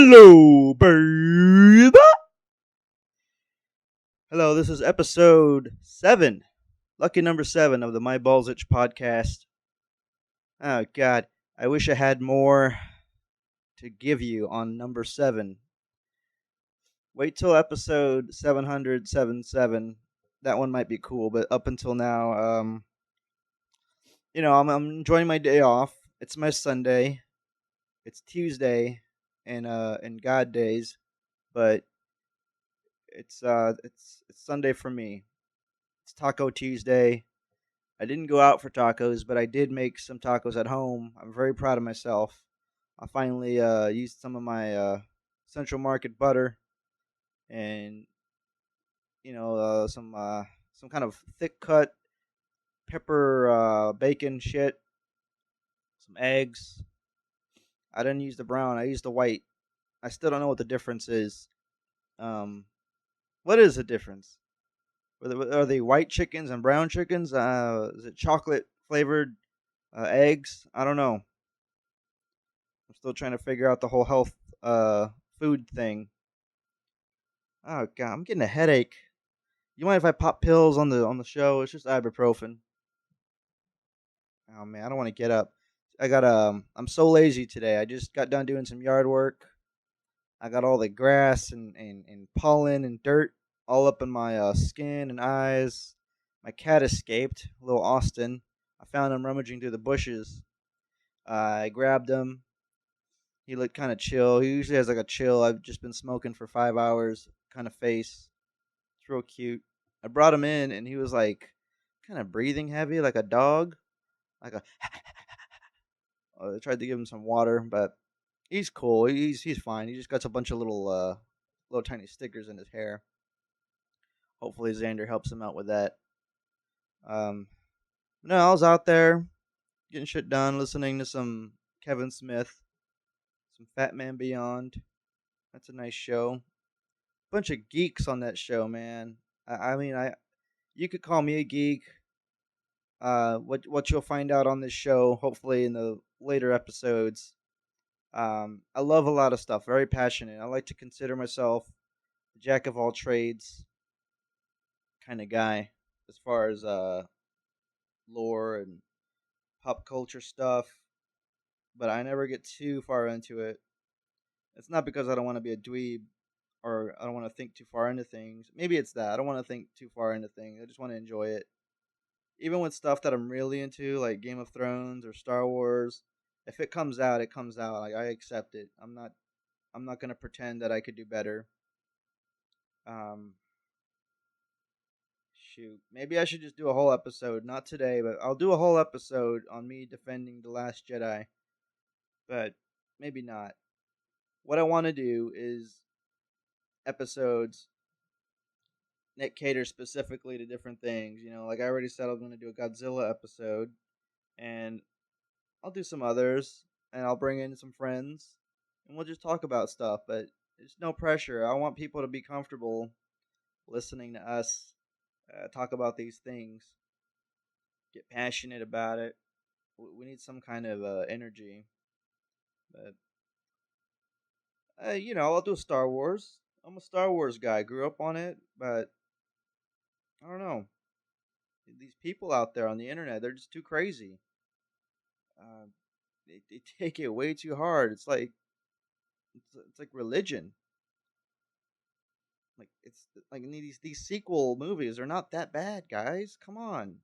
Hello, baby. Hello, this is episode 7, lucky number 7 of the Maibalzich podcast. Oh, God, I wish I had more to give you on number 7. Wait till episode 777. That one might be cool, but up until now, I'm enjoying my day off. It's my Sunday. It's Tuesday and God days, but it's Sunday for me. It's Taco Tuesday. I didn't go out for tacos, but I did make some tacos at home. I'm very proud of myself. I finally used some of my Central Market butter and some kind of thick cut pepper bacon shit, some eggs. I didn't use the brown. I used the white. I still don't know what the difference is. Um, what is the difference? Are they white chickens and brown chickens? Is it chocolate flavored eggs? I don't know. I'm still trying to figure out the whole health food thing. Oh god, I'm getting a headache. You mind if I pop pills on the show? It's just ibuprofen. Oh man, I don't want to get up. I'm so lazy today. I just got done doing some yard work. I got all the grass and pollen and dirt all up in my skin and eyes. My cat escaped, little Austin. I found him rummaging through the bushes. I grabbed him. He looked kind of chill. He usually has like a chill. I've just been smoking for 5 hours kind of face. It's real cute. I brought him in and he was like kind of breathing heavy like a dog. Like a. I tried to give him some water, but he's cool. He's fine. He just got a bunch of little tiny stickers in his hair. Hopefully Xander helps him out with that. Um, no, I was out there getting shit done, listening to some Kevin Smith, some Fat Man Beyond. That's a nice show. Bunch of geeks on that show, man. I mean, you could call me a geek. What you'll find out on this show, hopefully in the later episodes. I love a lot of stuff. Very passionate. I like to consider myself a jack of all trades kind of guy as far as lore and pop culture stuff. But I never get too far into it. It's not because I don't want to be a dweeb or I don't want to think too far into things. Maybe it's that I don't want to think too far into things. I just want to enjoy it. Even with stuff that I'm really into, like Game of Thrones or Star Wars, if it comes out, it comes out. Like I accept it. I'm not gonna pretend that I could do better. Um, Shoot, maybe I should just do a whole episode. Not today, but I'll do a whole episode on me defending the Last Jedi. But maybe not. What I want to do is episodes that cater specifically to different things. Like I already said, I'm going to do a Godzilla episode, and I'll do some others, and I'll bring in some friends, and we'll just talk about stuff. But there's no pressure. I want people to be comfortable listening to us talk about these things, get passionate about it. We need some kind of energy. But I'll do Star Wars. I'm a Star Wars guy. Grew up on it, but I don't know. These people out there on the internet, they're just too crazy. Uh, they take it way too hard. It's like religion. Like it's like these sequel movies are not that bad, guys. Come on,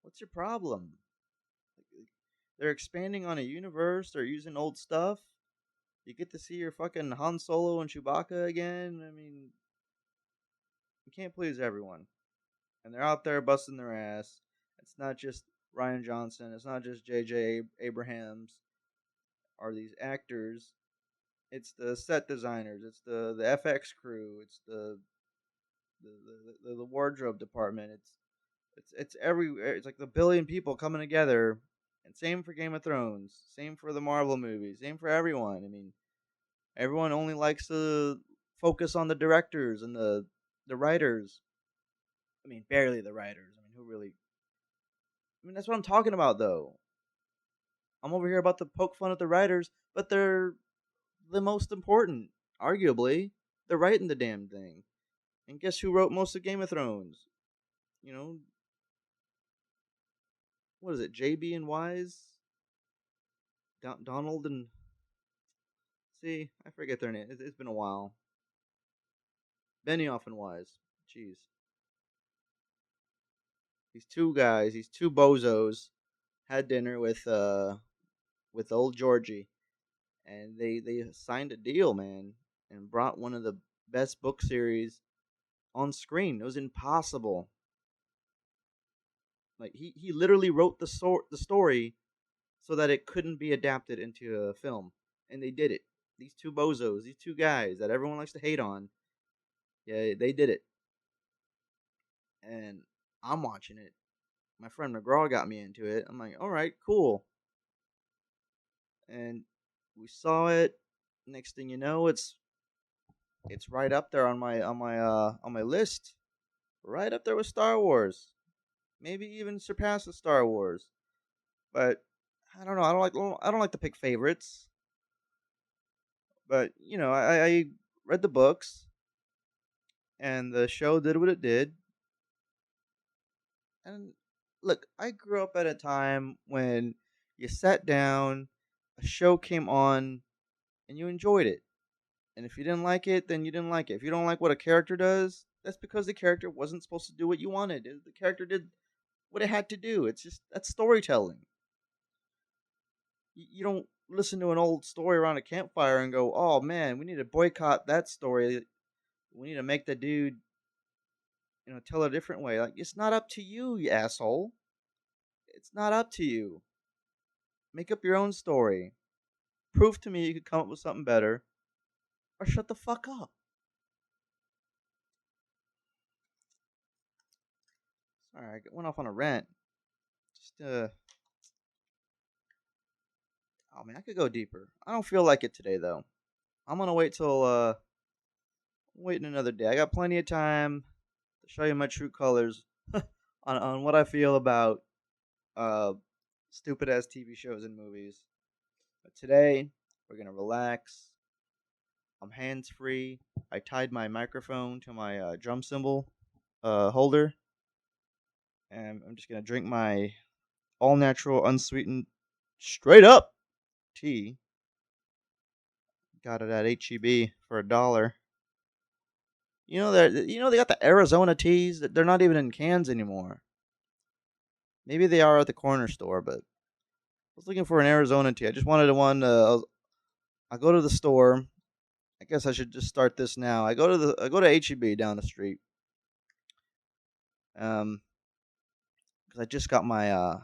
what's your problem? They're expanding on a universe. They're using old stuff. You get to see your fucking Han Solo and Chewbacca again. I mean, you can't please everyone, and they're out there busting their ass. It's not just Ryan Johnson. It's not just J.J. Abrahams. Are these actors? It's the set designers. It's the FX crew. It's the wardrobe department. It's everywhere. It's like the billion people coming together. And same for Game of Thrones. Same for the Marvel movies. Same for everyone. I mean, everyone only likes to focus on the directors and the writers. I mean, barely the writers. I mean, who really? I mean, that's what I'm talking about, though. I'm over here about to poke fun at the writers, but they're the most important, arguably. They're writing the damn thing. And guess who wrote most of Game of Thrones? You know, what is it? JB and Wise, Donald and see, I forget their name. It's been a while. Benioff and Wise. Jeez, these two guys, these two bozos, had dinner with old Georgie, and they signed a deal, man, and brought one of the best book series on screen. It was impossible. Like he literally wrote the story so that it couldn't be adapted into a film, and they did it. These two bozos, these two guys that everyone likes to hate on, yeah, they did it. And I'm watching it. My friend McGraw got me into it. I'm like, all right, cool. And we saw it. Next thing you know, it's right up there on my list, right up there with Star Wars. Maybe even surpasses Star Wars. But I don't know. I don't like to pick favorites. But I read the books, and the show did what it did. And look, I grew up at a time when you sat down, a show came on, and you enjoyed it. And if you didn't like it, then you didn't like it. If you don't like what a character does, that's because the character wasn't supposed to do what you wanted. The character did what it had to do. It's just that's storytelling. You don't listen to an old story around a campfire and go, "Oh man, we need to boycott that story. We need to make the dude, tell a different way." Like it's not up to you, you asshole. It's not up to you. Make up your own story. Prove to me you could come up with something better, or shut the fuck up. Sorry, I went off on a rant. Just oh man, I could go deeper. I don't feel like it today though. I'm gonna wait till waiting another day. I got plenty of time to show you my true colors on what I feel about uh stupid ass TV shows and movies. But today we're gonna relax. I'm hands free. I tied my microphone to my drum cymbal holder, and I'm just gonna drink my all natural, unsweetened, straight up tea. Got it at HEB for $1. They got the Arizona teas. They're not even in cans anymore. Maybe they are at the corner store, but I was looking for an Arizona tea. I just wanted one. I go to the store. I guess I should just start this now. I go to HEB down the street. Because I just got my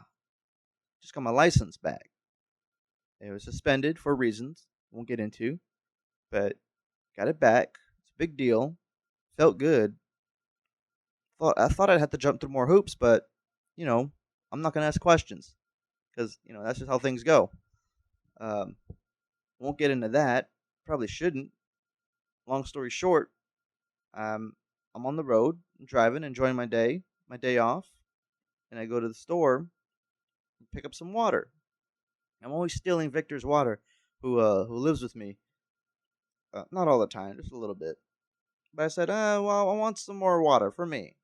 license back. It was suspended for reasons won't get into, but got it back. It's a big deal. Felt good. I thought I'd have to jump through more hoops, but you know, I'm not gonna ask questions because that's just how things go. Um, won't get into that. Probably shouldn't. Long story short, um, I'm on the road, I'm driving, enjoying my day off, and I go to the store and pick up some water. I'm always stealing Victor's water, who lives with me. Not all the time, just a little bit. But I said, well, I want some more water for me.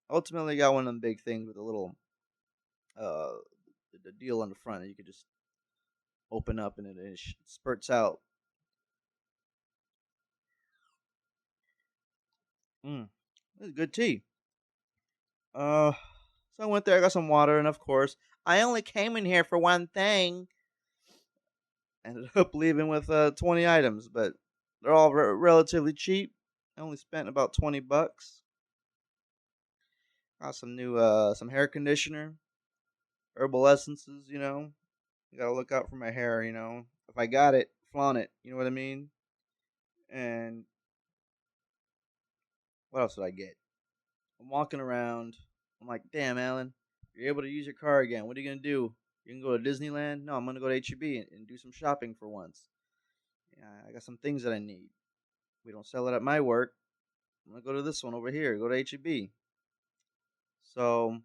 Ultimately, got one of them big things with a little uh, the deal on the front that you could just open up and it spurts out. Mm, this is good tea. Uh, so I went there, I got some water, and of course, I only came in here for one thing. Ended up leaving with 20 items, but they're all relatively cheap. I only spent about $20. Got some hair conditioner, herbal essences. You gotta look out for my hair. If I got it, flaunt it. You know what I mean? And what else did I get? I'm walking around. I'm like, damn, Alan, you're able to use your car again. What are you gonna do? You can go to Disneyland? No, I'm gonna go to HEB and do some shopping for once. Yeah, I got some things that I need. We don't sell it at my work. I'm gonna go to this one over here. Go to HEB. So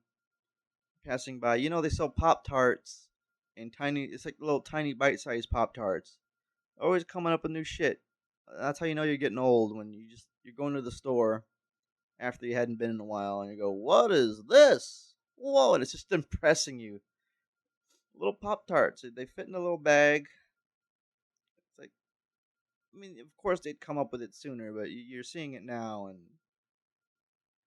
passing by, they sell Pop Tarts in tiny. It's like little tiny bite-sized Pop Tarts. Always coming up with new shit. That's how you know you're getting old when you're going to the store after you hadn't been in a while and you go, "What is this? Whoa!" And it's just impressing you. Little Pop Tarts. They fit in a little bag. It's like, I mean, of course they'd come up with it sooner, but you're seeing it now, and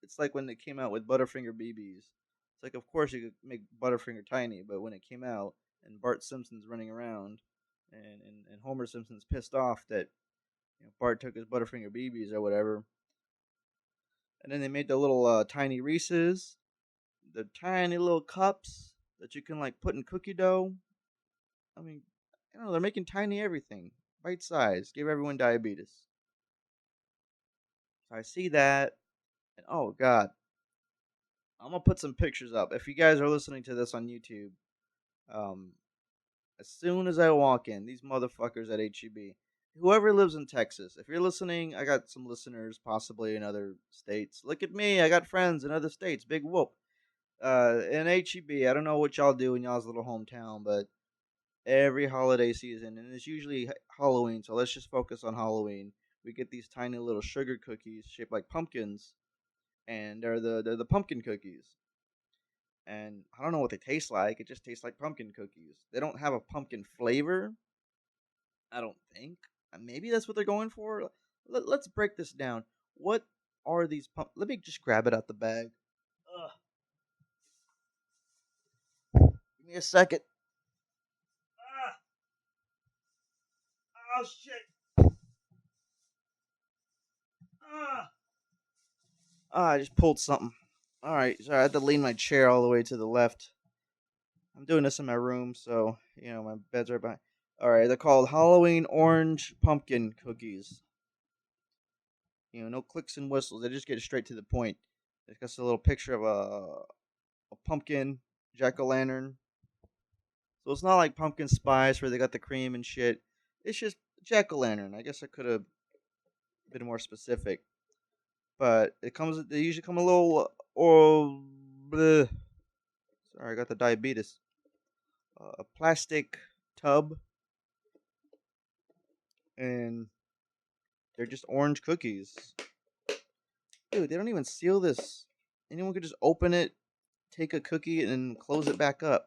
it's like when they came out with Butterfinger BBs. It's like, of course you could make Butterfinger tiny, but when it came out and Bart Simpson's running around, and Homer Simpson's pissed off that Bart took his Butterfinger BBs or whatever, and then they made the little tiny Reese's, the tiny little cups that you can like put in cookie dough. I mean, they're making tiny everything, bite size, give everyone diabetes. So I see that, and oh god, I'm gonna put some pictures up. If you guys are listening to this on YouTube, um, as soon as I walk in, these motherfuckers at HEB, whoever lives in Texas, if you're listening, I got some listeners possibly in other states. Look at me, I got friends in other states. Big whoop. In HEB, I don't know what y'all do in y'all's little hometown, but every holiday season, and it's usually Halloween, so let's just focus on Halloween. We get these tiny little sugar cookies shaped like pumpkins, and they're the pumpkin cookies. And I don't know what they taste like. It just tastes like pumpkin cookies. They don't have a pumpkin flavor, I don't think. Maybe that's what they're going for. Let's break this down. What are these Let me just grab it out the bag. Ugh. Give me a second. Ah, oh shit. Ah. I just pulled something. All right, sorry, I had to lean my chair all the way to the left. I'm doing this in my room, so my bed's right behind. All right, they're called Halloween Orange Pumpkin Cookies. No clicks and whistles. They just get straight to the point. It's got a little picture of a pumpkin, jack o' lantern. So it's not like pumpkin spice where they got the cream and shit. It's just jack o' lantern. I guess I could have been more specific, but it comes. They usually come a little or. Bleh. Sorry, I got the diabetes. A plastic tub, and they're just orange cookies. Dude, they don't even seal this. Anyone could just open it, take a cookie, and close it back up.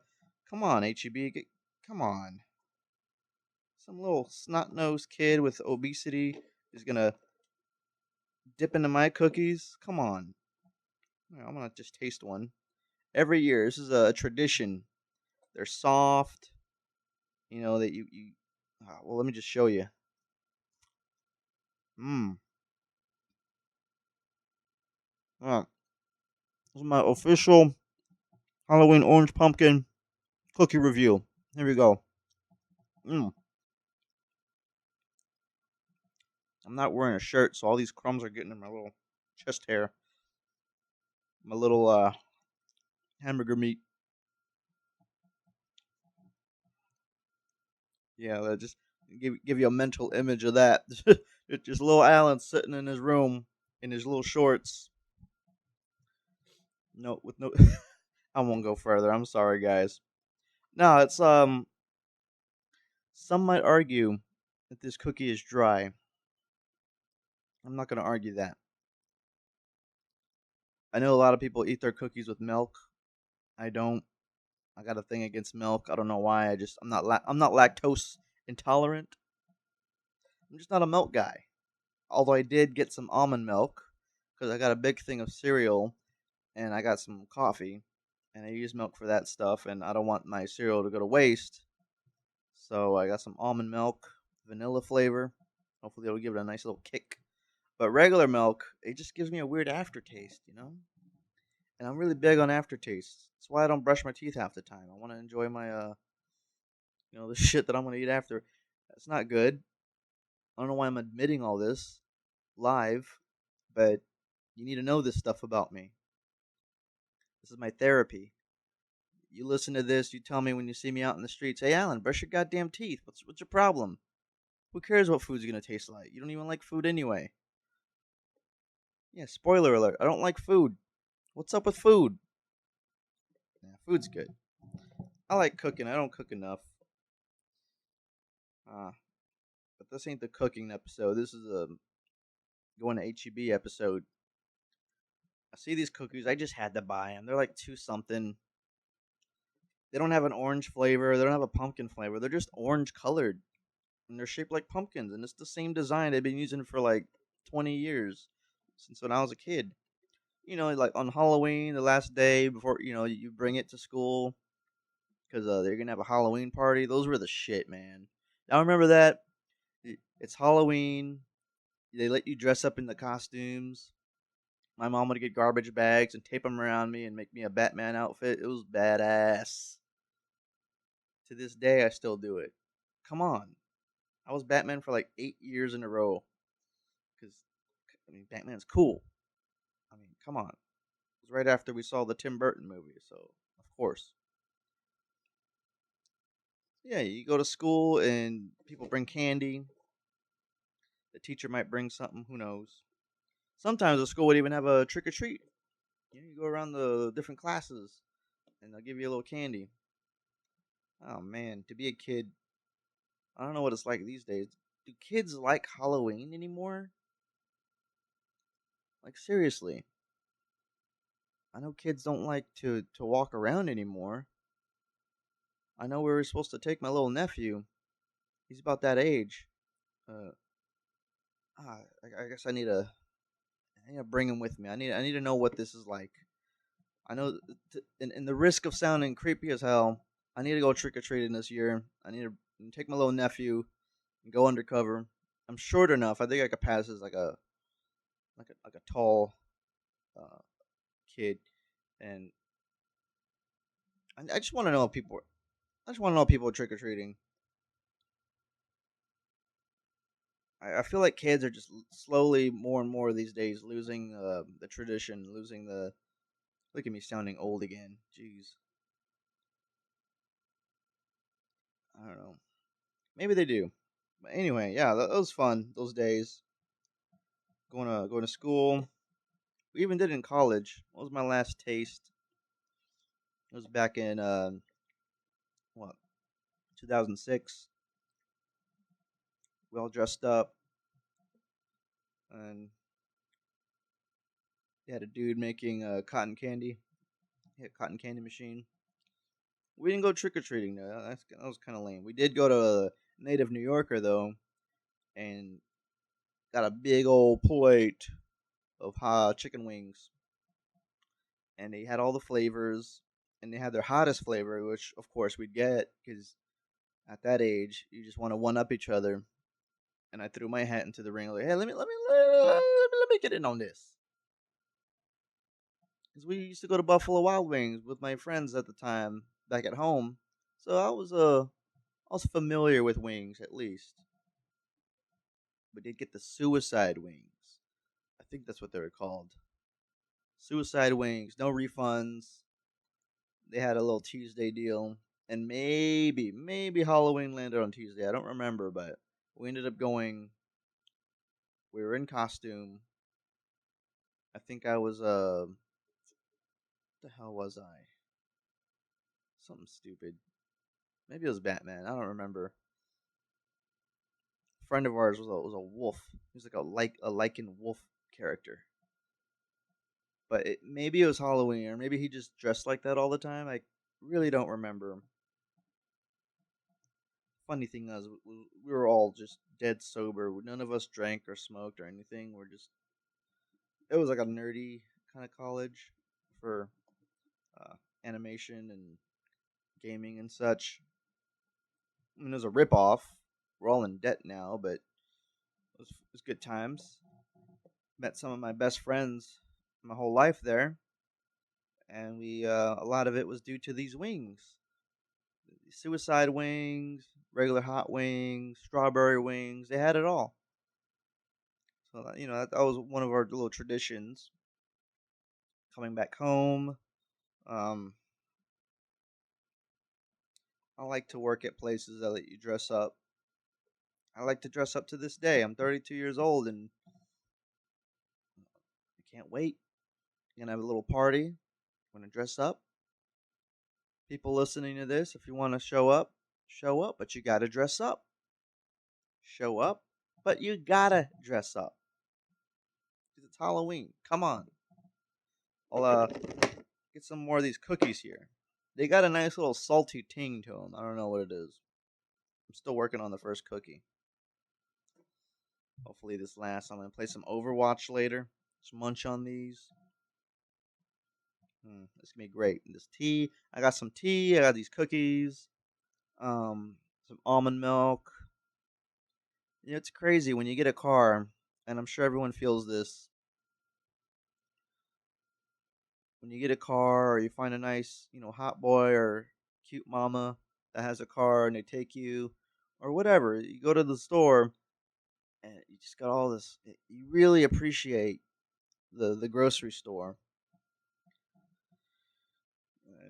Come on, HEB. Come on. Some little snot nosed kid with obesity is gonna dip into my cookies. Come on. I'm gonna just taste one. Every year, this is a tradition. They're soft. That you. Well, let me just show you. Mmm. This is my official Halloween orange pumpkin cookie review. Here we go. Mmm. I'm not wearing a shirt, so all these crumbs are getting in my little chest hair. My little hamburger meat. Yeah, that just give you a mental image of that. It's just little Alan sitting in his room in his little shorts. No, with no. I won't go further. I'm sorry, guys. No, it's Some might argue that this cookie is dry. I'm not going to argue that. I know a lot of people eat their cookies with milk. I don't. I got a thing against milk. I don't know why. I'm not lactose intolerant. I'm just not a milk guy. Although I did get some almond milk because I got a big thing of cereal and I got some coffee and I use milk for that stuff and I don't want my cereal to go to waste. So I got some almond milk, vanilla flavor. Hopefully it'll give it a nice little kick. But regular milk, it just gives me a weird aftertaste. And I'm really big on aftertaste. That's why I don't brush my teeth half the time. I want to enjoy my the shit that I'm gonna eat after. That's not good. I don't know why I'm admitting all this live, but you need to know this stuff about me. This is my therapy. You listen to this, you tell me when you see me out in the streets, hey Alan, brush your goddamn teeth. What's your problem? Who cares what food's gonna taste like? You don't even like food anyway. Yeah, spoiler alert, I don't like food. What's up with food? Yeah, food's good. I like cooking. I don't cook enough. Uh, but this ain't the cooking episode. This is a going to HEB episode. I see these cookies. I just had to buy them. They're like two something. They don't have an orange flavor. They don't have a pumpkin flavor. They're just orange colored, and they're shaped like pumpkins. And it's the same design they've been using for like 20 years since when I was a kid. Like on Halloween, the last day before you bring it to school because they're gonna have a Halloween party. Those were the shit, man. I remember that. It's Halloween. They let you dress up in the costumes. My mom would get garbage bags and tape them around me and make me a Batman outfit. It was badass. To this day, I still do it. Come on. I was Batman for like 8 years in a row. Because, Batman's cool. Come on. It was right after we saw the Tim Burton movie, so of course. Yeah, you go to school and people bring candy. The teacher might bring something, who knows. Sometimes the school would even have a trick or treat. You go around the different classes and they'll give you a little candy. Oh man, to be a kid, I don't know what it's like these days. Do kids like Halloween anymore? Like seriously. I know kids don't like to walk around anymore. I know we were supposed to take my little nephew. He's about that age. Uh, I guess I need to bring him with me. I need to know what this is like. I know, in the risk of sounding creepy as hell, I need to go trick or treating this year. I need to take my little nephew and go undercover. I'm short enough. I think I could pass as like a tall uh, kid, and I just want to know if people. I just want to know if people are trick or treating. I feel like kids are just slowly more and more these days losing the tradition, losing the. Look at me sounding old again. Jeez, I don't know. Maybe they do. But anyway, yeah, that was fun. Those days going to school. We even did it in college. What was my last taste? It was back in what 2006. We all dressed up, and they had a dude making cotton candy. He had a cotton candy machine. We didn't go trick or treating though. That was kind of lame. We did go to a native New Yorker though, and got a big old plate of hot chicken wings, and they had all the flavors, and they had their hottest flavor, which of course we'd get because at that age you just want to one up each other. And I threw my hat into the ring. Like, hey, let me get in on this. Because we used to go to Buffalo Wild Wings with my friends at the time back at home, so I was familiar with wings at least. We did get the suicide wings. I think that's what they were called. Suicide wings, no refunds. They had a little Tuesday deal, and maybe Halloween landed on Tuesday. I don't remember, but we ended up going. We were in costume. I think I was what the hell was I? Something stupid. Maybe it was Batman. I don't remember. A friend of ours was a wolf. He was like a lichen wolf character. But maybe it was Halloween, or maybe he just dressed like that all the time. I really don't remember. Funny thing is, we were all just dead sober. None of us drank or smoked or anything. It was like a nerdy kind of college for uh, animation and gaming and such. I mean, it was a ripoff. We're all in debt now, but it was good times. Met some of my best friends my whole life there, and we a lot of it was due to these wings, suicide wings, regular hot wings, strawberry wings. They had it all. So that was one of our little traditions. Coming back home, um, I like to work at places that let you dress up. I like to dress up to this day. I'm 32 years old, and I can't wait. I'm gonna have a little party. I'm gonna dress up. People listening to this, if you want to show up, but you got to dress up. show up, but you gotta dress up. 'Cause it's Halloween. Come on. I'll get some more of these cookies here. They got a nice little salty ting to them. I don't know what it is. I'm still working on the first cookie. Hopefully this lasts. I'm gonna play some Overwatch later. Just munch on these. This gonna be great. And this tea. I got some tea. I got these cookies. Some almond milk. It's crazy when you get a car, and I'm sure everyone feels this. When you get a car, or you find a nice, hot boy or cute mama that has a car, and they take you, or whatever. You go to the store, and you just got all this. You really appreciate the grocery store,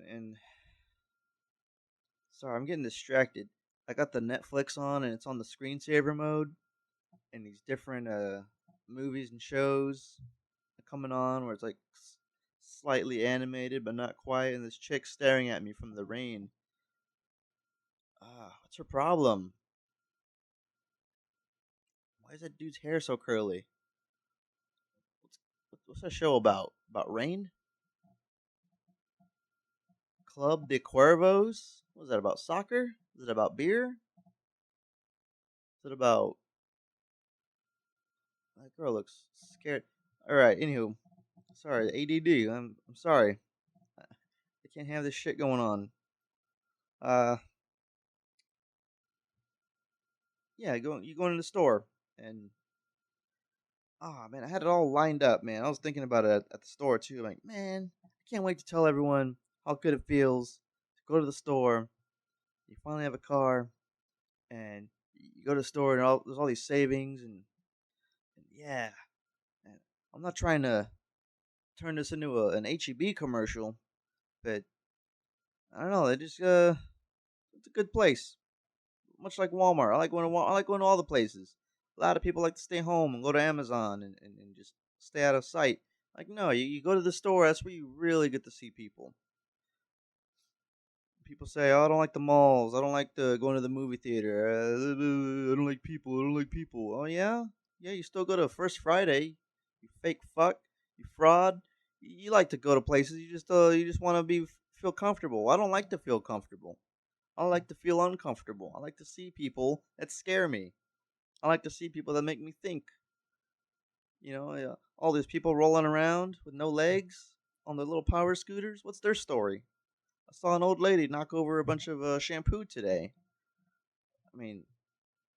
and sorry, I'm getting distracted. I got the Netflix on, and it's on the screensaver mode, and these different movies and shows are coming on where it's like slightly animated but not quite, and this chick staring at me from the rain. What's her problem? Why is that dude's hair so curly? What's that show about? About rain? Club de Cuervos? What was that about? Soccer? Is it about beer? Is it about that girl looks scared? All right. Anywho, sorry, ADD. I'm sorry. I can't have this shit going on. Uh, yeah. You go in the store and man, I had it all lined up, man. I was thinking about it at the store too. I'm like, man, I can't wait to tell everyone how good it feels to go to the store. You finally have a car, and you go to the store, and there's all these savings, and yeah. And I'm not trying to turn this into an HEB commercial, but I don't know. It's a good place, much like Walmart. I like going to all the places. A lot of people like to stay home and go to Amazon and just stay out of sight. Like, no, you go to the store. That's where you really get to see people. People say, "Oh, I don't like the malls. I don't like going to the movie theater. I don't like people. I don't like people." Oh yeah, yeah. You still go to First Friday. You fake fuck. You fraud. You like to go to places. You just want to feel comfortable. I don't like to feel comfortable. I like to feel uncomfortable. I like to see people that scare me. I like to see people that make me think. All these people rolling around with no legs on their little power scooters. What's their story? I saw an old lady knock over a bunch of shampoo today. I mean,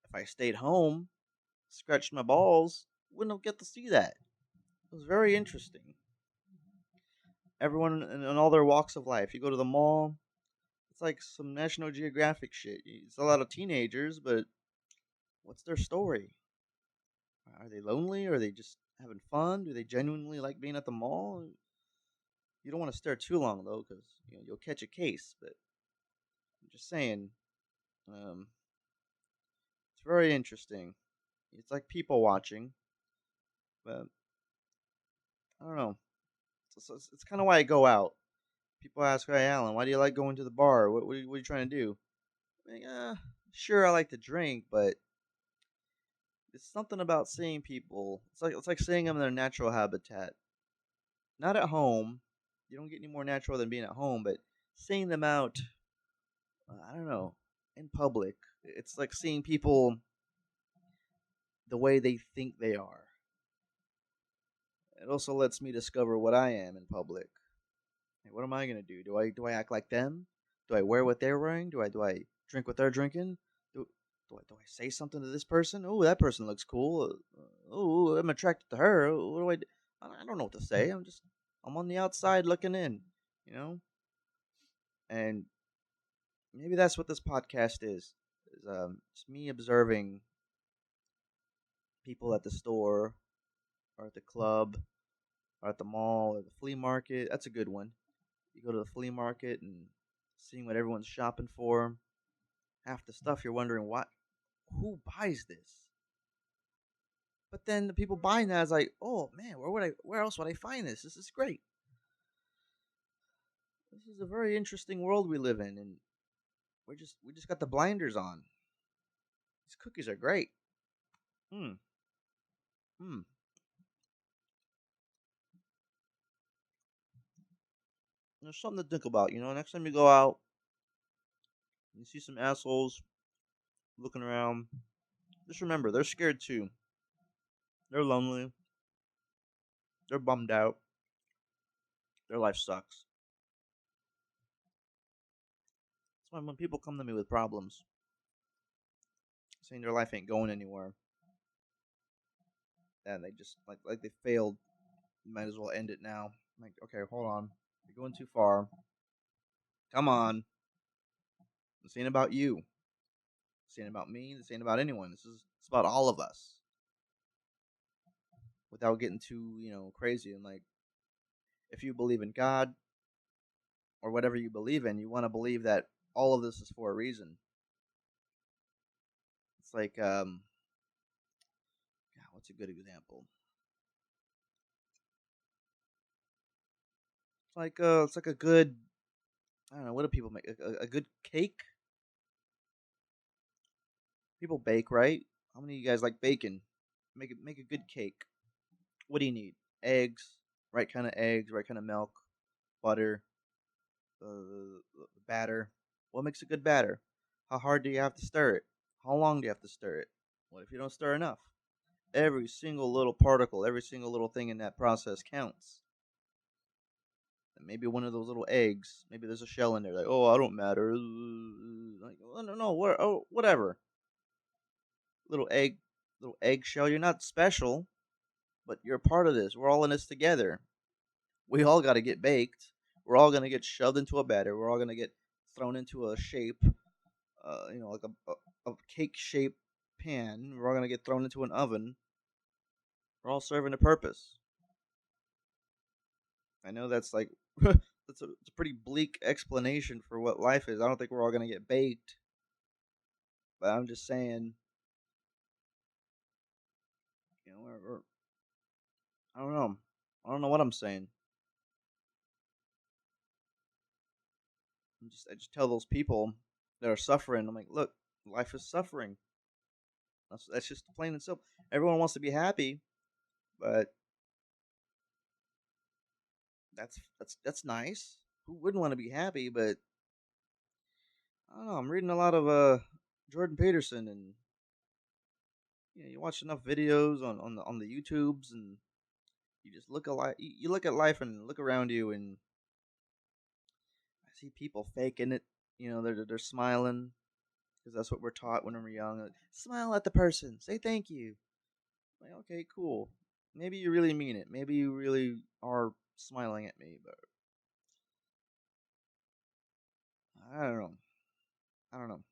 if I stayed home, scratched my balls, wouldn't have get to see that. It was very interesting. Everyone in all their walks of life. You go to the mall, it's like some National Geographic shit. It's a lot of teenagers, but what's their story? Are they lonely? Are they just having fun? Do they genuinely like being at the mall? You don't want to stare too long though, because you'll catch a case. But I'm just saying, um, it's very interesting. It's like people watching, but I don't know. It's kind of why I go out. People ask, "Hey, Alan, why do you like going to the bar? What are you trying to do?" I'm like, sure, I like to drink, but it's something about seeing people. It's like seeing them in their natural habitat. Not at home. You don't get any more natural than being at home, but seeing them out. I don't know, in public. It's like seeing people the way they think they are. It also lets me discover what I am in public. Like, what am I gonna do? Do I act like them? Do I wear what they're wearing? Do I drink what they're drinking? Do I say something to this person? Oh, that person looks cool. Oh, I'm attracted to her. What do I do? I don't know what to say. I'm on the outside looking in, you know. And maybe that's what this podcast is just me observing people at the store or at the club or at the mall or the flea market. That's a good one. You go to the flea market and seeing what everyone's shopping for. Half the stuff you're wondering who buys this? But then the people buying that is like, oh man, where else would I find this? This is great. This is a very interesting world we live in, and we just got the blinders on. These cookies are great. Hmm. Hmm. There's something to think about. Next time you go out, you see some assholes looking around. Just remember, they're scared too. They're lonely. They're bummed out. Their life sucks. That's why when people come to me with problems, saying their life ain't going anywhere, and they just like they failed, you might as well end it now. I'm like, okay, hold on, you're going too far. Come on, this ain't about you. This ain't about me. This ain't about anyone. It's about all of us. Without getting too crazy and like, if you believe in God or whatever you believe in, you want to believe that all of this is for a reason. It's like God, what's a good example? It's like a good, I don't know, what do people make? A good cake? People bake, right? How many of you guys like bacon? Make a good cake. What do you need? Eggs, right kind of eggs, right kind of milk, butter, the batter. What makes a good batter? How hard do you have to stir it? How long do you have to stir it? What if you don't stir enough? Every single little particle, every single little thing in that process counts. And maybe one of those little eggs, maybe there's a shell in there. Like, oh, I don't matter. Like, oh, no, what? Oh, whatever. Little egg, little eggshell. You're not special, but you're a part of this. We're all in this together. We all got to get baked. We're all gonna get shoved into a batter. We're all gonna get thrown into a shape, like a cake shaped pan. We're all gonna get thrown into an oven. We're all serving a purpose. I know that's like it's a pretty bleak explanation for what life is. I don't think we're all gonna get baked, but I'm just saying, I don't know. I don't know what I'm saying. I just tell those people that are suffering. I'm like, look, life is suffering. That's just plain and simple. Everyone wants to be happy, but that's nice. Who wouldn't want to be happy? But I don't know. I'm reading a lot of Jordan Peterson, and you watch enough videos on the YouTubes, and you just look at life. You look at life and look around you, and I see people faking it. They're smiling because that's what we're taught when we're young. Like, smile at the person, say thank you. Like, okay, cool. Maybe you really mean it. Maybe you really are smiling at me, but I don't know. I don't know.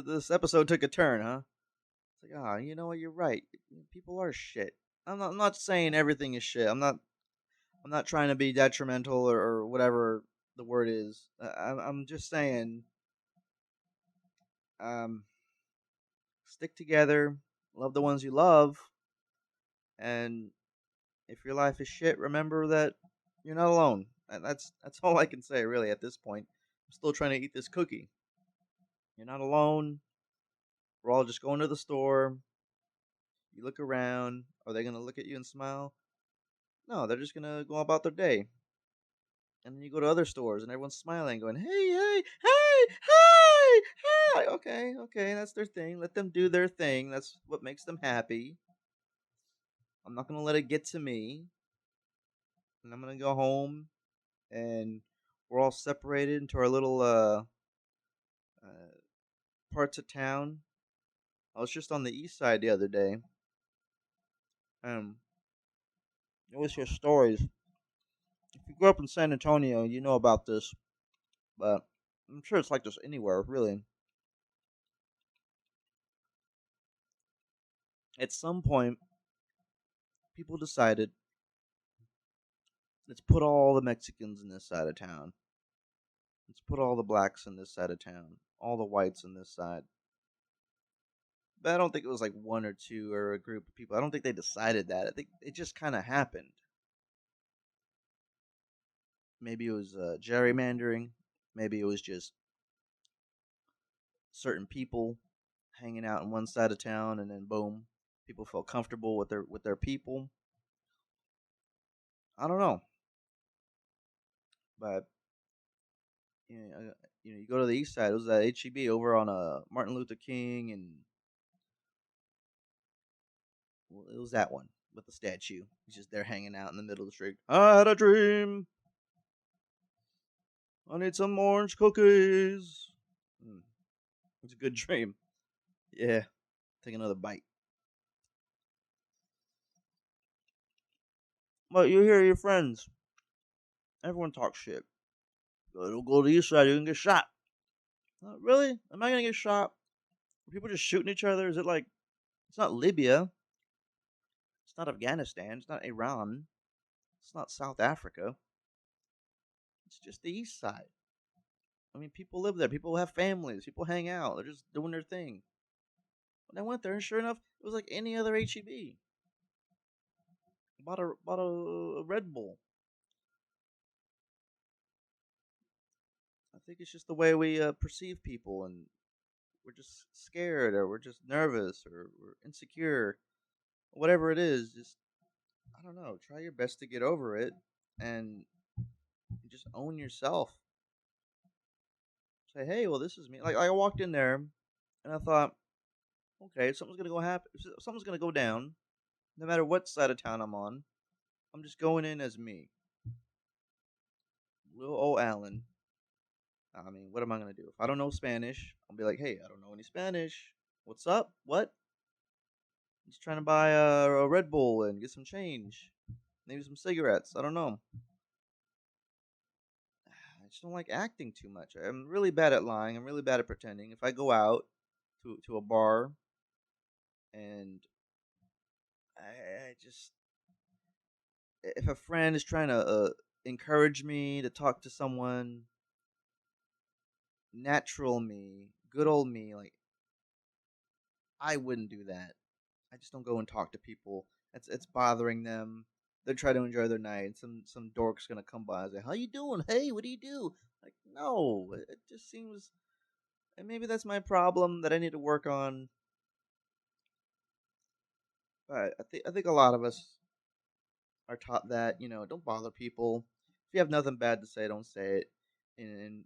This episode took a turn, huh? It's like, you know what? You're right. People are shit. I'm not saying everything is shit. I'm not trying to be detrimental or whatever the word is. I'm just saying, um, stick together, love the ones you love, and if your life is shit, remember that you're not alone. And that's all I can say really at this point. I'm still trying to eat this cookie. You're not alone. We're all just going to the store. You look around. Are they gonna look at you and smile? No, they're just gonna go about their day. And then you go to other stores and everyone's smiling, going, "Hey, hey, hey, hey, hey!" Like, okay, okay, that's their thing. Let them do their thing. That's what makes them happy. I'm not gonna let it get to me. And I'm gonna go home, and we're all separated into our little uh, parts of town. I was just on the east side the other day. Um, you always hear stories. If you grew up in San Antonio, you know about this, but I'm sure it's like this anywhere, really. At some point, people decided, let's put all the Mexicans in this side of town. Let's put all the blacks in this side of town. All the whites in this side. But I don't think it was like one or two or a group of people. I don't think they decided that. I think it just kind of happened. Maybe it was gerrymandering. Maybe it was just certain people. hanging out in one side of town, and then boom, people felt comfortable with their people. I don't know, but you go to the east side. It was at HEB over on Martin Luther King, and well, it was that one with the statue. He's just there hanging out in the middle of the street. I had a dream. I need some orange cookies. Mm, it's a good dream. Yeah, take another bite. But you hear your friends. Everyone talks shit. Don't go to the east side. You can get shot. Really? Am I gonna get shot? Are people just shooting each other? Is it like it's not Libya? It's not Afghanistan. It's not Iran. It's not South Africa. It's just the east side. I mean, people live there. People have families. People hang out. They're just doing their thing. When I went there, and sure enough, it was like any other HEB. Bought a Red Bull. I think it's just the way we perceive people, and we're just scared, or we're just nervous, or we're insecure, whatever it is. Just I don't know. Try your best to get over it, and just own yourself. Say, hey, well, this is me. Like I walked in there, and I thought, okay, something's gonna go happen. Something's gonna go down, no matter what side of town I'm on. I'm just going in as me, little old Alan. I mean, what am I gonna do if I don't know Spanish? I'll be like, hey, I don't know any Spanish. What's up? What? I'm just trying to buy a Red Bull and get some change, maybe some cigarettes. I don't know. I just don't like acting too much. I'm really bad at lying. I'm really bad at pretending. If I go out to a bar and I just if a friend is trying to encourage me to talk to someone, natural me, good old me, like I wouldn't do that. I just don't go and talk to people. It's bothering them. They try to enjoy their night. And some dork's gonna come by and say, "How you doing? Hey, what do you do?" Like, no, it just seems. And maybe that's my problem that I need to work on. But I think a lot of us are taught that don't bother people. If you have nothing bad to say, don't say it. And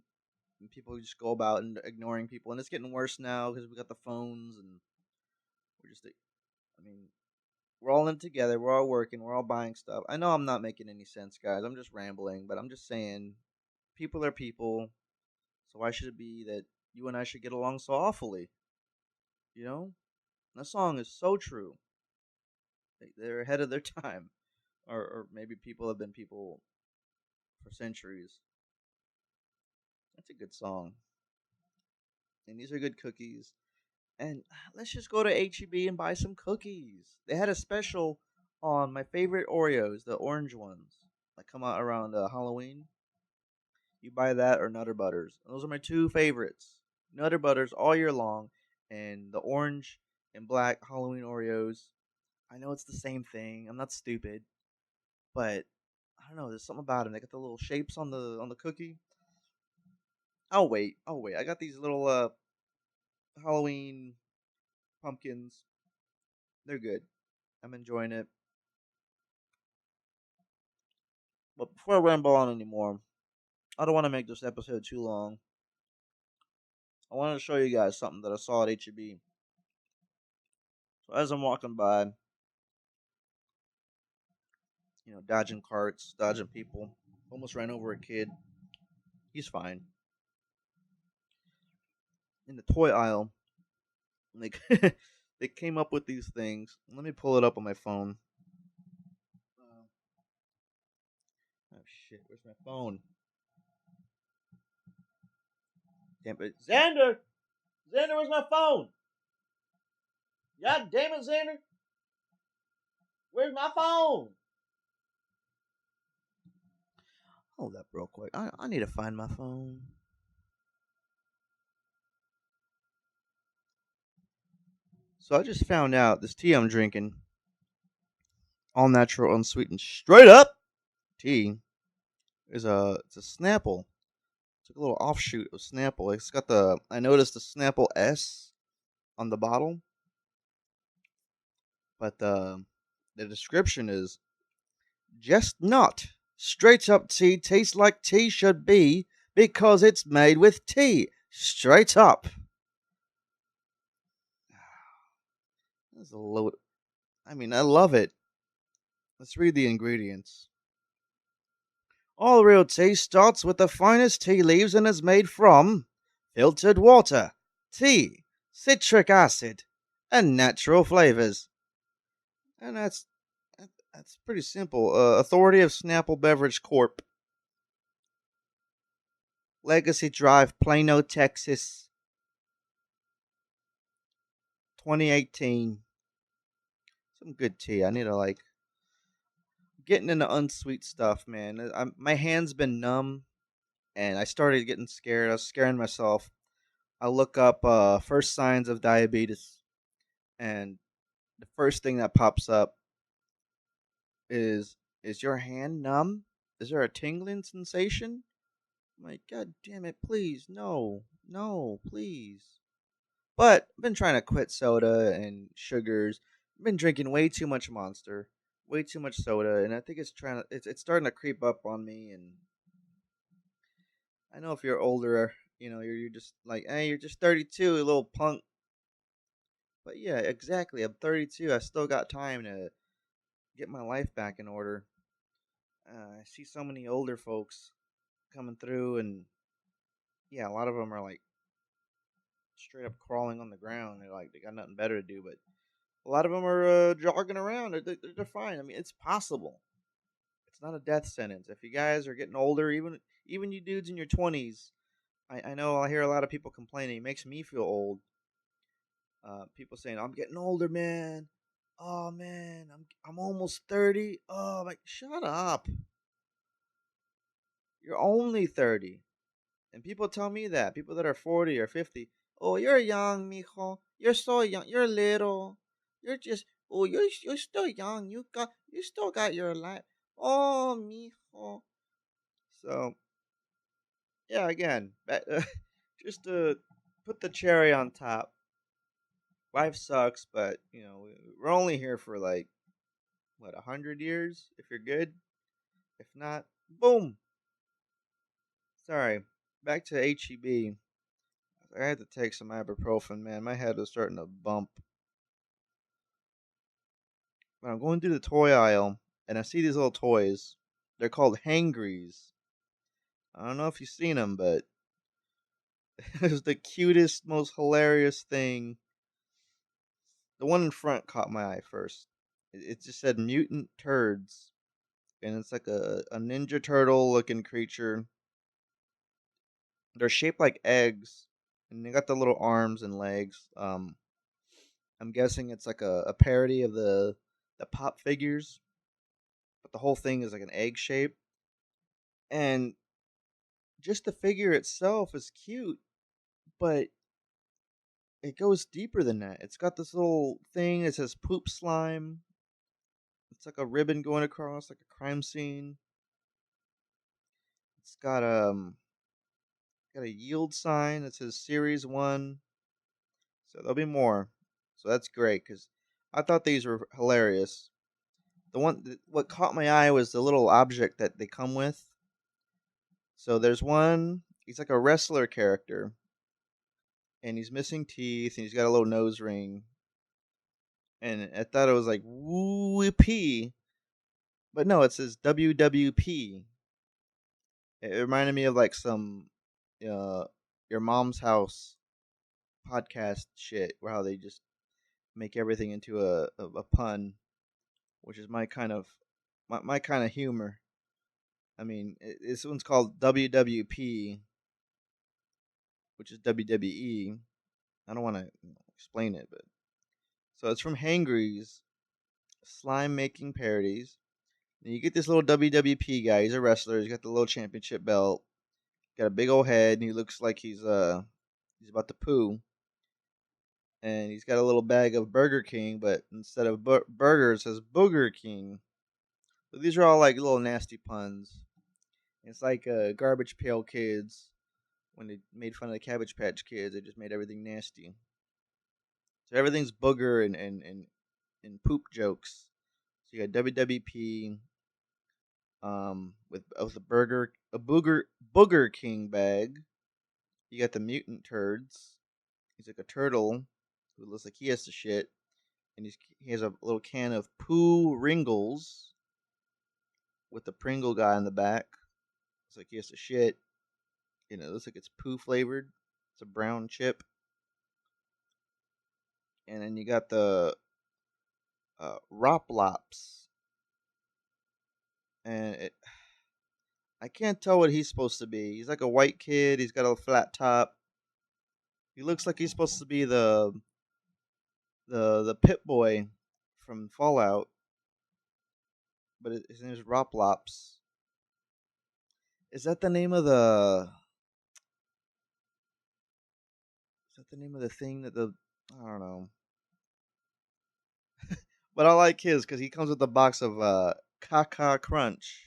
people just go about and ignoring people, and it's getting worse now because we got the phones, and we're just. I mean, we're all in it together. We're all working. We're all buying stuff. I know I'm not making any sense, guys. I'm just rambling, but I'm just saying, people are people. So why should it be that you and I should get along so awfully? You know, that song is so true. They're ahead of their time, or maybe people have been people for centuries. That's a good song, and these are good cookies. And let's just go to HEB and buy some cookies. They had a special on my favorite Oreos, the orange ones that come out around Halloween. You buy that or Nutter Butters. And those are my two favorites. Nutter Butters all year long, and the orange and black Halloween Oreos. I know it's the same thing. I'm not stupid, but I don't know. There's something about them. They got the little shapes on the cookie. I'll wait. I'll wait. I got these little Halloween pumpkins. They're good. I'm enjoying it. But before I ramble on anymore, I don't want to make this episode too long. I wanted to show you guys something that I saw at HEB. So as I'm walking by, dodging carts, dodging people, almost ran over a kid. He's fine. In the toy aisle, they they came up with these things. Let me pull it up on my phone. Oh shit! Where's my phone? Damn it, Xander! Xander, where's my phone? God damn it, Xander! Where's my phone? Hold up, real quick. I need to find my phone. So I just found out this tea I'm drinking, all natural, unsweetened, straight up tea, it's a Snapple. It's like a little offshoot of Snapple. It's got I noticed the Snapple S on the bottle, but the description is just not. Straight up tea tastes like tea should be because it's made with tea. Straight up. That's a load. I mean, I love it. Let's read the ingredients. All real tea starts with the finest tea leaves and is made from filtered water, tea, citric acid, and natural flavors. And that's pretty simple. Authority of Snapple Beverage Corp. Legacy Drive, Plano, Texas, 2018. Some good tea. I need to like getting into unsweet stuff, man. My hands been numb, and I started getting scared. I was scaring myself. I look up first signs of diabetes, and the first thing that pops up is your hand numb? Is there a tingling sensation? I'm like, God damn it, please, no, no, please. But I've been trying to quit soda and sugars. I've been drinking way too much Monster, way too much soda, and I think it's starting to creep up on me. And I know if you're older, you're just like, hey, you're just 32, you little punk. But yeah, exactly. I'm 32. I still got time to get my life back in order. I see so many older folks coming through, and yeah, a lot of them are like straight up crawling on the ground. They're like they got nothing better to do, but a lot of them are jogging around. They're fine. I mean, it's possible. It's not a death sentence. If you guys are getting older, even you dudes in your 20s, I know I hear a lot of people complaining. It makes me feel old. People saying I'm getting older, man. Oh man, I'm almost 30. Oh, like shut up. You're only 30. And people tell me that. People that are 40 or 50. Oh, you're young, mijo. You're so young. You're little. You're just you're still young. You still got your life. Oh, mijo. So, yeah, again, just to put the cherry on top. Life sucks, but, we're only here for like what, 100 years if you're good. If not, boom. Sorry. Back to HEB. I had to take some ibuprofen, man. My head was starting to bump. But I'm going through the toy aisle and I see these little toys. They're called Hangrees. I don't know if you've seen them, but it was the cutest, most hilarious thing. The one in front caught my eye first. It just said mutant turds. And it's like a ninja turtle looking creature. They're shaped like eggs. And they got the little arms and legs. I'm guessing it's like a parody of the pop figures, but the whole thing is like an egg shape. And just the figure itself is cute, but it goes deeper than that. It's got this little thing that says poop slime. It's like a ribbon going across, like a crime scene. It's got a yield sign that says Series One. So there'll be more. So that's great because I thought these were hilarious. What caught my eye was the little object that they come with. So there's one. He's like a wrestler character, and he's missing teeth, and he's got a little nose ring. And I thought it was like whoopee, but no, it says WWP. It reminded me of like some uh your mom's house podcast shit, where how they just make everything into a pun, which is my kind of humor. I mean, this one's called WWP, which is WWE. I don't want to explain it, but so it's from Hangrees, slime making parodies. And you get this little WWP guy. He's a wrestler. He's got the little championship belt. Got a big old head, and he looks like he's about to poo. And he's got a little bag of Burger King, but instead of burger, it says Booger King. So these are all like little nasty puns. It's like Garbage Pail Kids when they made fun of the Cabbage Patch Kids. They just made everything nasty. So everything's booger and poop jokes. So you got WWP, with a booger king bag. You got the mutant turds. He's like a turtle who looks like he has to shit, and he has a little can of poo Ringles with the Pringle guy in the back. It's like he has to shit. It looks like it's poo flavored. It's a brown chip, and then you got the Roplops, and I can't tell what he's supposed to be. He's like a white kid. He's got a flat top. He looks like he's supposed to be the Pit Boy from Fallout, but his name is Roplops. Is that the name of the? Is that the name of the thing that the? I don't know. But I like his because he comes with a box of Kaka Crunch,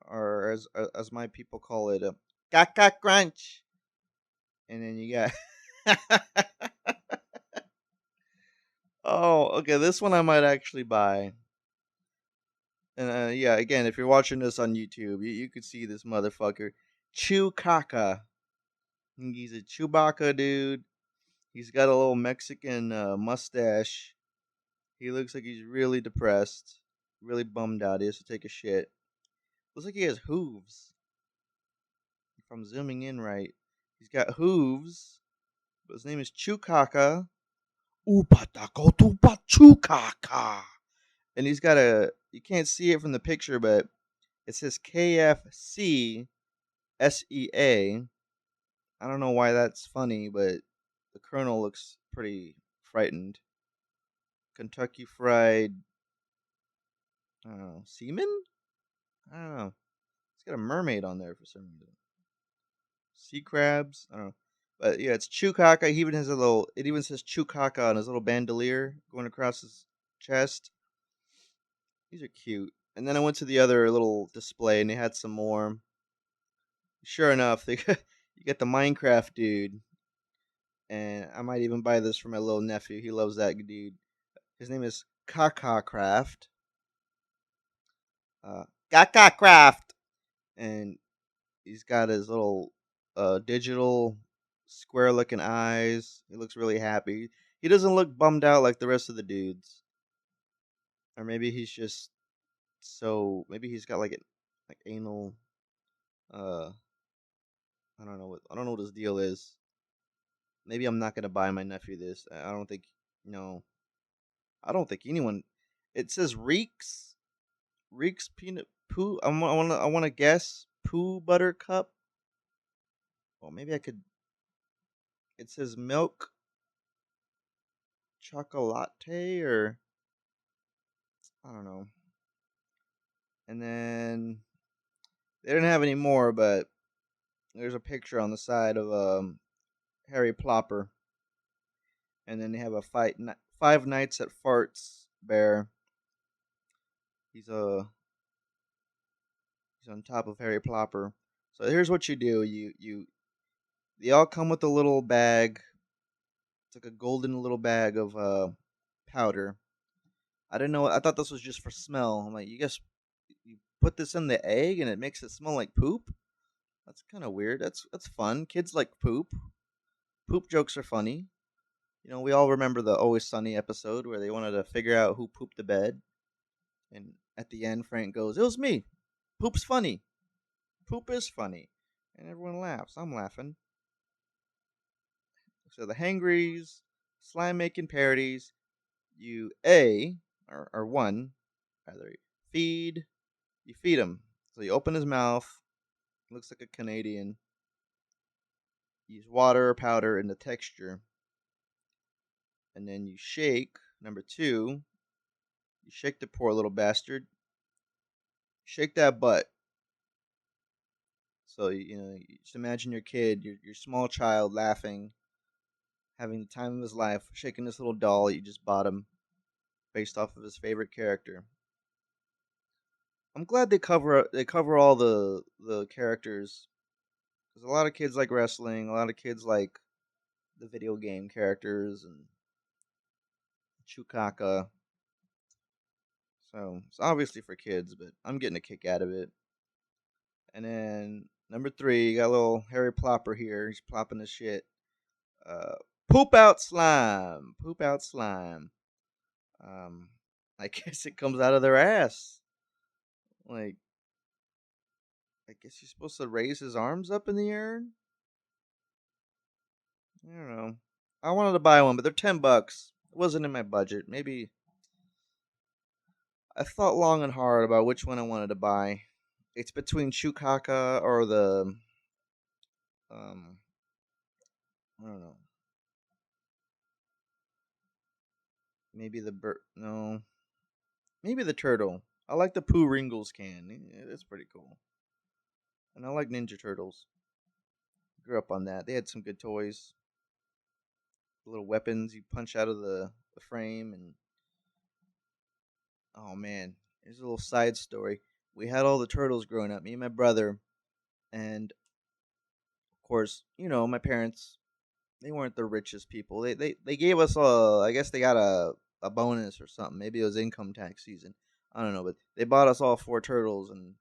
or as my people call it, Kaka Crunch. And then you got. Oh, okay. This one I might actually buy. And yeah, again, if you're watching this on YouTube, you could see this motherfucker, Chewbacca. He's a Chewbacca dude. He's got a little Mexican mustache. He looks like he's really depressed, really bummed out. He has to take a shit. Looks like he has hooves. If I'm zooming in right, he's got hooves. But his name is Chewbacca. Upatakotupa Chewbacca. And he's got you can't see it from the picture, but it says KFC SEA. I don't know why that's funny, but the Colonel looks pretty frightened. Kentucky Fried, I don't know, seaman? I don't know. It's got a mermaid on there for some reason. Sea crabs? I don't know. But yeah, it's Chewbacca. He even has it even says Chewbacca on his little bandolier going across his chest. These are cute. And then I went to the other little display and they had some more. Sure enough, you got the Minecraft dude. And I might even buy this for my little nephew. He loves that dude. His name is Kaka Craft. Uh, Kaka Craft. And he's got his little digital square looking eyes. He looks really happy. He doesn't look bummed out like the rest of the dudes. Or maybe he's just maybe he's got like anal uh I don't know what his deal is. Maybe I'm not gonna buy my nephew this. I don't think no. I don't think anyone. It says Reeks peanut poo. I wanna guess poo buttercup. Well, maybe I could. It says milk chocolate or I don't know. And then they didn't have any more, but there's a picture on the side of Harry Plopper, and then they have a Five Nights at Farts bear. He's he's on top of Harry Plopper. So here's what you do: they all come with a little bag. It's like a golden little bag of powder. I didn't know. I thought this was just for smell. I'm like, you put this in the egg and it makes it smell like poop. That's kind of weird. That's fun. Kids like poop. Poop jokes are funny. We all remember the Always Sunny episode where they wanted to figure out who pooped the bed, and at the end, Frank goes, "It was me. Poop's funny. Poop is funny," and everyone laughs. I'm laughing. So the Hangrees, slime making parodies. You or one, either feed you feed him. So you open his mouth. Looks like a Canadian. Use water or powder in the texture, and then you shake. Number two, you shake the poor little bastard. Shake that butt. So you just imagine your kid, your small child, laughing, having the time of his life, shaking this little doll that you just bought him, based off of his favorite character. I'm glad they cover all the characters because a lot of kids like wrestling, a lot of kids like the video game characters and Chukaka. So it's obviously for kids, but I'm getting a kick out of it. And then number three, you got a little Harry Plopper here. He's plopping his shit. Uh, Poop out slime. Poop out slime. Um, I guess it comes out of their ass. Like, I guess he's supposed to raise his arms up in the air. I don't know. I wanted to buy one, but they're $10. It wasn't in my budget. Maybe I thought long and hard about which one I wanted to buy. It's between Chukaka or the um I don't know. Maybe the no. Maybe the turtle. I like the Pooh Ringles can. That's pretty cool. And I like Ninja Turtles. Grew up on that. They had some good toys. Little weapons you punch out of the frame and oh man. Here's a little side story. We had all the turtles growing up, me and my brother, and of course, my parents, they weren't the richest people. They gave us I guess they got a bonus or something. Maybe it was income tax season. I don't know, but they bought us all four turtles and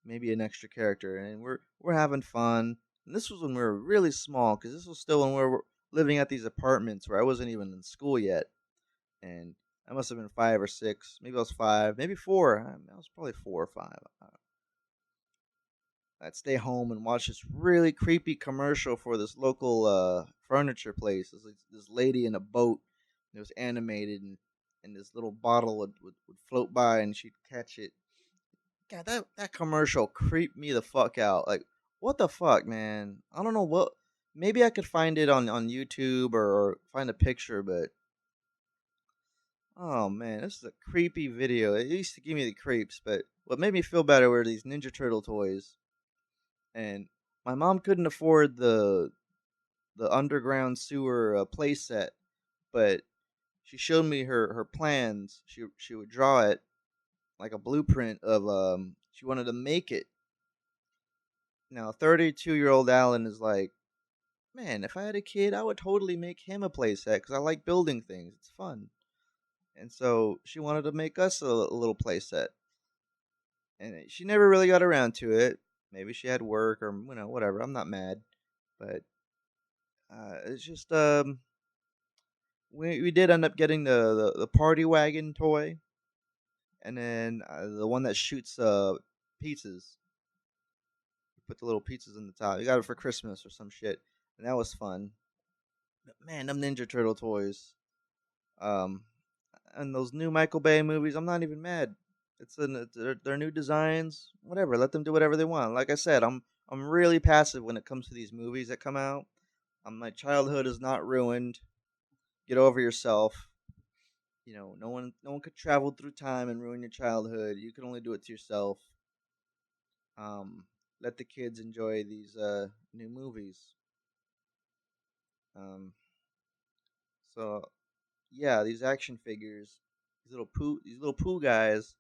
maybe an extra character, and we're having fun. And this was when we were really small, because this was still when we were living at these apartments where I wasn't even in school yet, and I must have been 5 or 6. Maybe I was 5, maybe 4. I was probably 4 or 5. I'd stay home and watch this really creepy commercial for this local furniture place. This lady in a boat. It was animated, and this little bottle would float by, and she'd catch it. God, that commercial creeped me the fuck out. Like, what the fuck, man? I don't know what. Maybe I could find it on YouTube or find a picture, but oh man, this is a creepy video. It used to give me the creeps, but what made me feel better were these Ninja Turtle toys. And my mom couldn't afford the underground sewer play set, but she showed me her plans. She would draw it like a blueprint of she wanted to make it. Now 32-year-old Alan is like, man, if I had a kid, I would totally make him a playset because I like building things. It's fun. And so she wanted to make us a little playset. And she never really got around to it. Maybe she had work or whatever. I'm not mad, but it's just we did end up getting the party wagon toy, and then the one that shoots pizzas. You put the little pizzas in the top. You got it for Christmas or some shit, and that was fun. But man, them Ninja Turtle toys. Um, and those new Michael Bay movies, I'm not even mad. They're new designs, whatever. Let them do whatever they want. Like I said, I'm really passive when it comes to these movies that come out. My childhood is not ruined. Get over yourself. No one could travel through time and ruin your childhood. You can only do it to yourself. Um, Let the kids enjoy these new movies. Um, so yeah, these action figures, these little poo guys.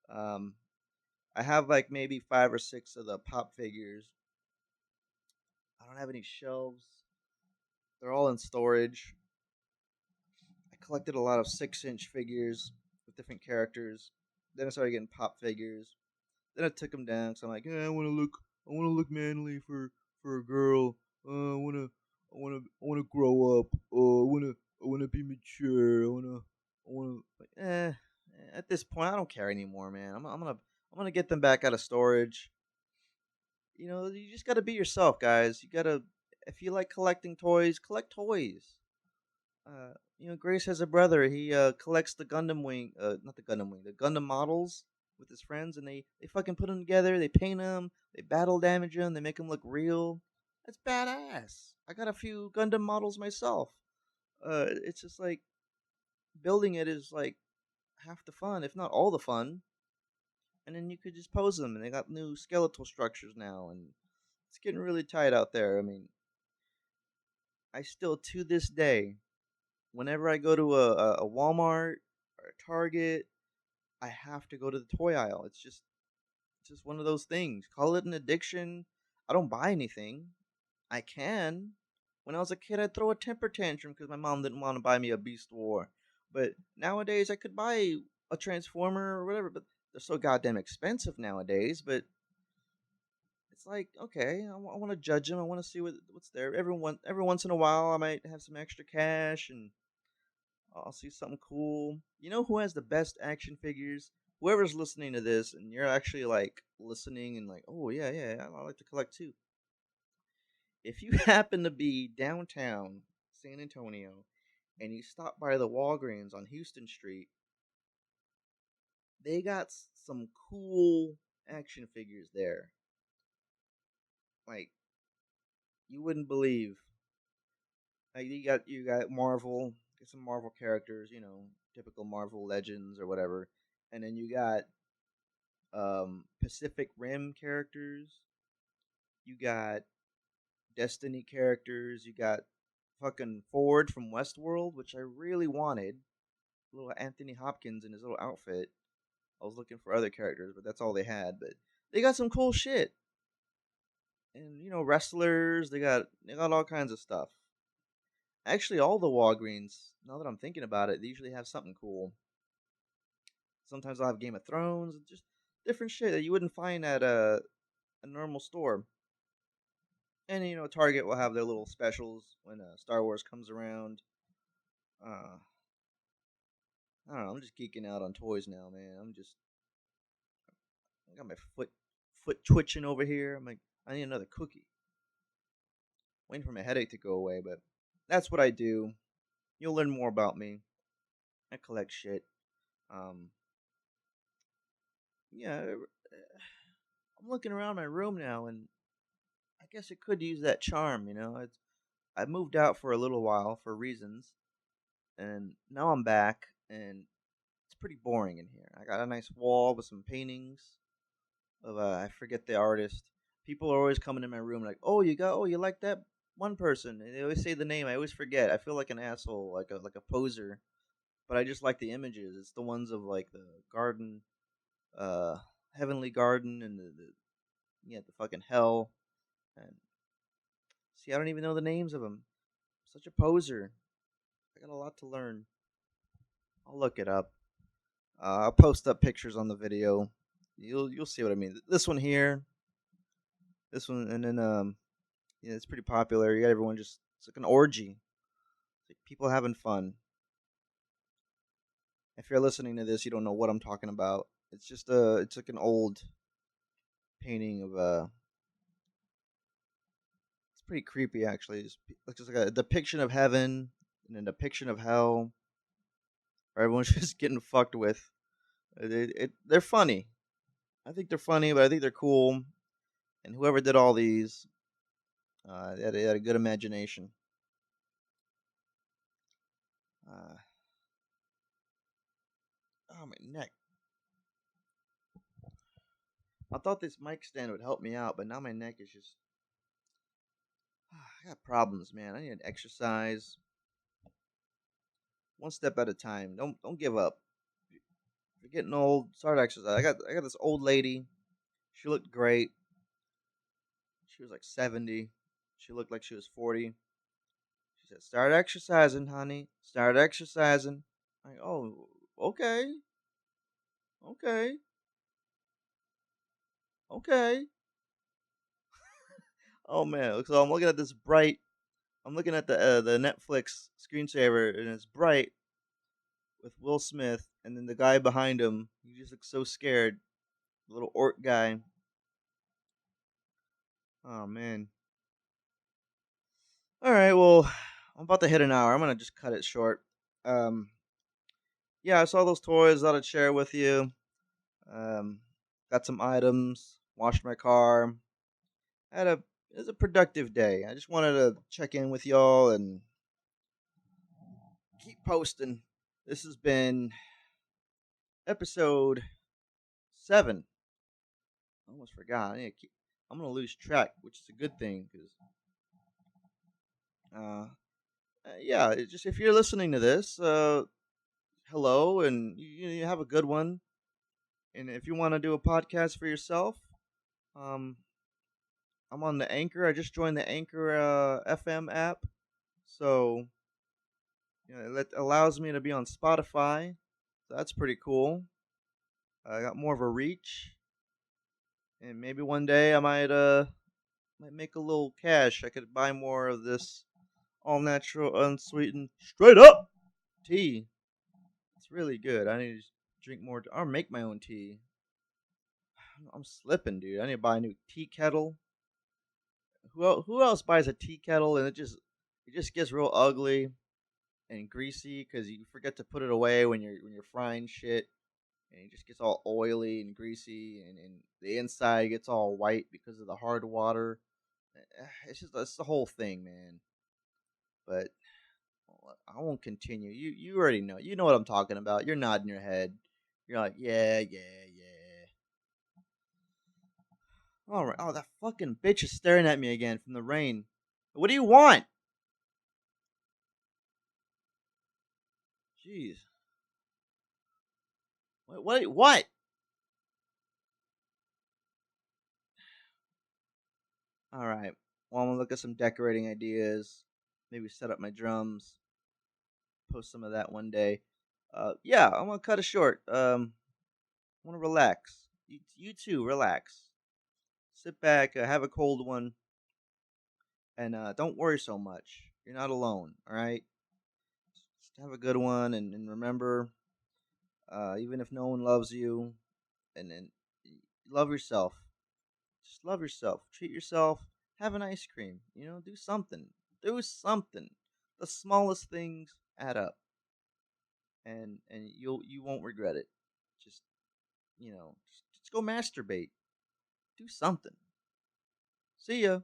Um, I have like maybe 5 or 6 of the pop figures. I don't have any shelves. They're all in storage. I collected a lot of 6-inch figures with different characters. Then I started getting pop figures. Then I took them down because I'm like, yeah, I want to look manly for a girl. I want to grow up. I want to be mature. I want to. Like, at this point, I don't care anymore, man. I'm gonna get them back out of storage. You just gotta be yourself, guys. You gotta, if you like collecting toys, collect toys. Grace has a brother. He collects the Gundam wing, not the Gundam wing, the Gundam models with his friends, and they fucking put them together. They paint them, they battle damage them, they make them look real. That's badass. I got a few Gundam models myself. It's just like building it is like half the fun, if not all the fun. And then you could just pose them, and they got new skeletal structures now, and it's getting really tight out there. I mean, I still to this day, whenever I go to a Walmart or a Target, I have to go to the toy aisle. It's just one of those things. Call it an addiction. I don't buy anything. I can, When I was a kid, I'd throw a temper tantrum because my mom didn't want to buy me a Beast War. But nowadays, I could buy a Transformer or whatever, but they're so goddamn expensive nowadays. But it's like, okay, I want to judge them. I want to see what's there. Every once in a while, I might have some extra cash and I'll see something cool. You know who has the best action figures? Whoever's listening to this and you're actually like listening and like, oh yeah, yeah, I like to collect too. If you happen to be downtown San Antonio and you stop by the Walgreens on Houston Street, they got some cool action figures there. Like you wouldn't believe. Like you got Marvel, get some Marvel characters, typical Marvel legends or whatever, and then you got Pacific Rim characters. You got Destiny characters. You got fucking Ford from Westworld, which I really wanted. Little Anthony Hopkins in his little outfit. I was looking for other characters, but that's all they had. But they got some cool shit, and wrestlers. They got all kinds of stuff. Actually, all the Walgreens. Now that I'm thinking about it, they usually have something cool. Sometimes I'll have Game of Thrones, just different shit that you wouldn't find at a normal store. And Target will have their little specials when Star Wars comes around. Uh, I don't know. I'm just geeking out on toys now, man. I got my foot twitching over here. I'm like, I need another cookie. Waiting for my headache to go away, but that's what I do. You'll learn more about me. I collect shit. Um, yeah, I'm looking around my room now, and I guess it could use that charm. I moved out for a little while for reasons, and now I'm back, and it's pretty boring in here. I got a nice wall with some paintings of I forget the artist. People are always coming in my room like, oh you like that one person? And they always say the name. I always forget. I feel like an asshole, like a poser. But I just like the images. It's the ones of like the garden, uh, heavenly garden, and the fucking hell. And see, I don't even know the names of them. Such a poser. I got a lot to learn. I'll look it up. I'll post up pictures on the video. You'll see what I mean. This one here, this one, and then yeah, it's pretty popular. You got everyone just it's like an orgy. It's like people having fun. If you're listening to this, you don't know what I'm talking about. It's like an old painting of it's pretty creepy actually. It's just like a depiction of heaven and a depiction of hell. Where everyone's just getting fucked with. They're funny. I think they're funny, but I think they're cool. And whoever did all these, they had a good imagination. Uh, oh, my neck. I thought this mic stand would help me out, but now my neck is just. I got problems, man. I need to exercise one step at a time. Don't give up. If you're getting old, start exercise. I got this old lady. She looked great. She was like 70. She looked like she was 40. She said, "Start exercising, honey. Start exercising." I'm like, oh, okay, okay, okay. Oh man, so I'm looking at this bright. I'm looking at the Netflix screensaver, and it's bright with Will Smith, and then the guy behind him. He just looks so scared. The little orc guy. Oh man. All right, well, I'm about to hit an hour. I'm gonna just cut it short. Um, yeah, I saw those toys. Thought I'd share with you. Um, got some items. Washed my car. Had a It was a productive day. I just wanted to check in with y'all and keep posting. This has been episode 7. I almost forgot. I'm gonna lose track, which is a good thing because uh, yeah, it's just if you're listening to this, hello, and you have a good one. And if you want to do a podcast for yourself, um, I'm on the Anchor. I just joined the Anchor FM app. So that allows me to be on Spotify. So that's pretty cool. I got more of a reach, and maybe one day I might make a little cash. I could buy more of this all natural, unsweetened, straight up tea. It's really good. I need to drink more, or make my own tea. I'm slipping, dude. I need to buy a new tea kettle. Who else buys a tea kettle and it just gets real ugly and greasy because you forget to put it away when you're frying shit, and it just gets all oily and greasy, and the inside gets all white because of the hard water. It's the whole thing, man. But I won't continue. You already know. You know what I'm talking about. You're nodding your head. You're like, yeah, yeah, yeah. All right. Oh, that fucking bitch is staring at me again from the rain. What do you want? Jeez. What? What? All right. Well, I'm gonna look at some decorating ideas. Maybe set up my drums. Post some of that one day. Yeah, I'm gonna cut it short. I want to relax. You too, relax. Sit back, have a cold one, and don't worry so much. You're not alone. All right. Just have a good one, and remember, even if no one loves you, and love yourself. Just love yourself. Treat yourself. Have an ice cream. Do something. Do something. The smallest things add up, and you won't regret it. Just just go masturbate. Do something. See ya.